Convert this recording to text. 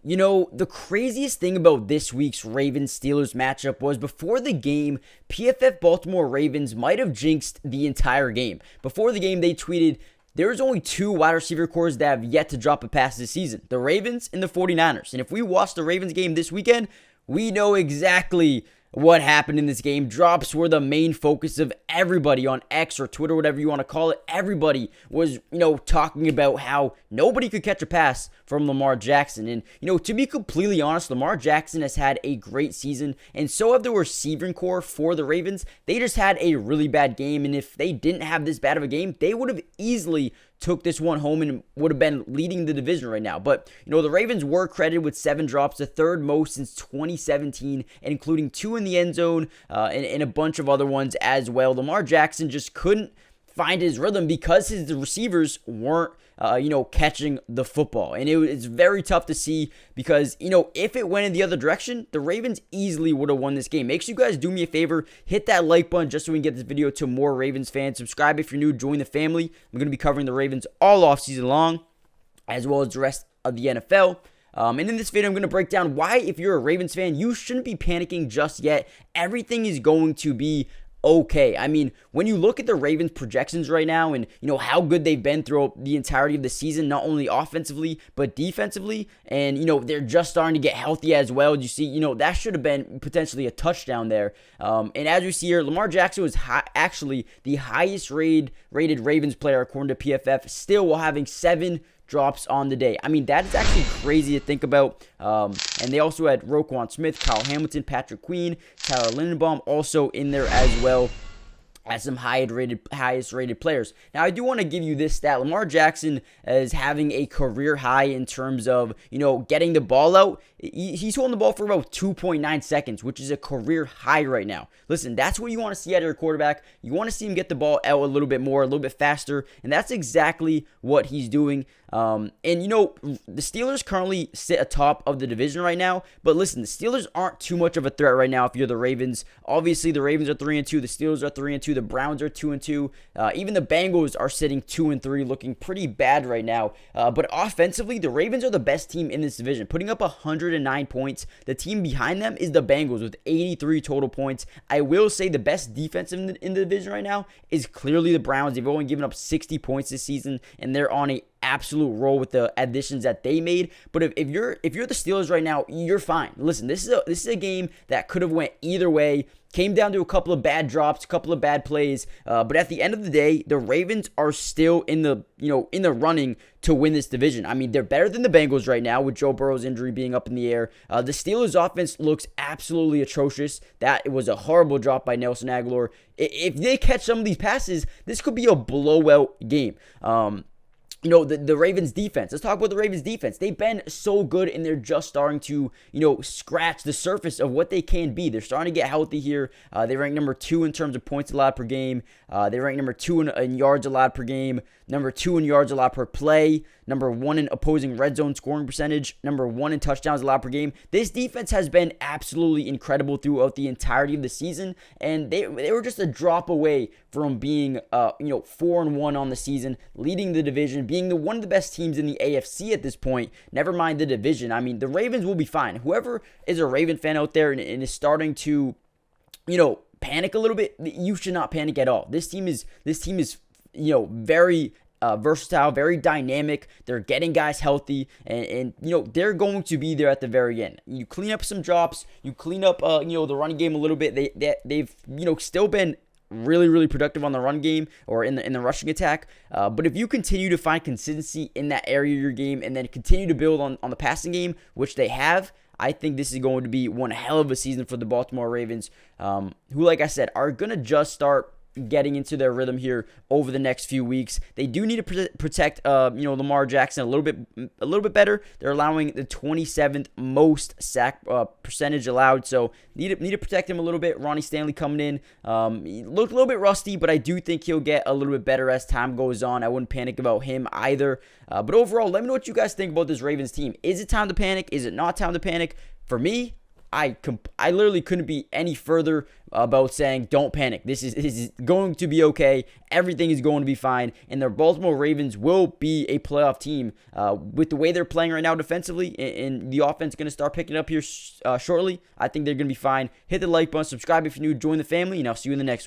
You know, the craziest thing about this week's Ravens-Steelers matchup was before the game, PFF Baltimore Ravens might have jinxed the entire game. Before the game, they tweeted, there's only two wide receiver cores that have yet to drop a pass this season, the Ravens and the 49ers. And if we watch the Ravens game this weekend, we know exactly what happened in this game. Drops were the main focus of everybody on X or Twitter, whatever you want to call it. Everybody was, talking about how nobody could catch a pass from Lamar Jackson. And, to be completely honest, Lamar Jackson has had a great season, and so have the receiving core for the Ravens. They just had a really bad game, and if they didn't have this bad of a game, they would have easily took this one home and would have been leading the division right now. But, the Ravens were credited with 7 drops, the third most since 2017, including 2 in the end zone and a bunch of other ones as well. Lamar Jackson just couldn't find his rhythm because his receivers weren't catching the football. And it's very tough to see because, if it went in the other direction, the Ravens easily would have won this game. Make sure you guys do me a favor, hit that like button just so we can get this video to more Ravens fans. Subscribe if you're new, join the family. I'm going to be covering the Ravens all offseason long, as well as the rest of the NFL. And in this video, I'm going to break down why, if you're a Ravens fan, you shouldn't be panicking just yet. Everything is going to be okay. I mean, when you look at the Ravens projections right now and, how good they've been throughout the entirety of the season, not only offensively, but defensively, and, they're just starting to get healthy as well. You see, that should have been potentially a touchdown there. And as we see here, Lamar Jackson was actually the highest rated Ravens player according to PFF, still while having 7 drops on the day. I mean, that is actually crazy to think about. And they also had Roquan Smith, Kyle Hamilton, Patrick Queen, Tyler Lindenbaum also in there as well as some highest rated players. Now, I do want to give you this stat. Lamar Jackson is having a career high in terms of, getting the ball out. He's holding the ball for about 2.9 seconds, which is a career high right now. Listen, that's what you want to see out of your quarterback. You want to see him get the ball out a little bit more, a little bit faster, and that's exactly what he's doing. The Steelers currently sit atop of the division right now, but listen, the Steelers aren't too much of a threat right now if you're the Ravens. Obviously, the Ravens are 3-2, the Steelers are 3-2, the Browns are 2-2, even the Bengals are sitting 2-3, looking pretty bad right now. But offensively, the Ravens are the best team in this division, putting up 109 points. The team behind them is the Bengals with 83 total points. I will say the best defense in the division right now is clearly the Browns. They've only given up 60 points this season, and they're on a absolute roll with the additions that they made. But if you're the Steelers right now, you're fine. Listen, this is a game that could have went either way. Came down to a couple of bad drops, a couple of bad plays, but at the end of the day, the Ravens are still in the running to win this division. I mean, they're better than the Bengals right now with Joe Burrow's injury being up in the air. The Steelers' offense looks absolutely atrocious. That was a horrible drop by Nelson Aguilar. If they catch some of these passes, this could be a blowout game. The Ravens defense. Let's talk about the Ravens defense. They've been so good, and they're just starting to, scratch the surface of what they can be. They're starting to get healthy here. They rank number 2 in terms of points allowed per game. They rank number 2 in yards allowed per game, number 2 in yards allowed per play, number 1 in opposing red zone scoring percentage, number 1 in touchdowns allowed per game. This defense has been absolutely incredible throughout the entirety of the season, and they were just a drop away from being 4-1 on the season, leading the division, being one of the best teams in the AFC at this point. Never mind the division. I mean, the Ravens will be fine. Whoever is a Raven fan out there and is starting to, panic a little bit, you should not panic at all. This team is very versatile, very dynamic. They're getting guys healthy, and they're going to be there at the very end. You clean up some drops, you clean up the running game a little bit. They've still been really, really productive on the run game or in the rushing attack. But if you continue to find consistency in that area of your game and then continue to build on the passing game, which they have, I think this is going to be one hell of a season for the Baltimore Ravens, who, like I said, are going to just start getting into their rhythm here over the next few weeks. They do need to protect Lamar Jackson a little bit better. They're allowing the 27th most sack percentage allowed, so need to protect him a little bit. Ronnie Stanley coming in, he looked a little bit rusty, but I do think he'll get a little bit better as time goes on. I wouldn't panic about him either. But overall, let me know what you guys think about this Ravens team. Is it time to panic? Is it not time to panic? For me, I literally couldn't be any further about saying don't panic. This is going to be okay. Everything is going to be fine, and the Baltimore Ravens will be a playoff team with the way they're playing right now defensively, and the offense is going to start picking up here shortly. I think they're going to be fine. Hit the like button, subscribe if you're new, join the family, and I'll see you in the next one.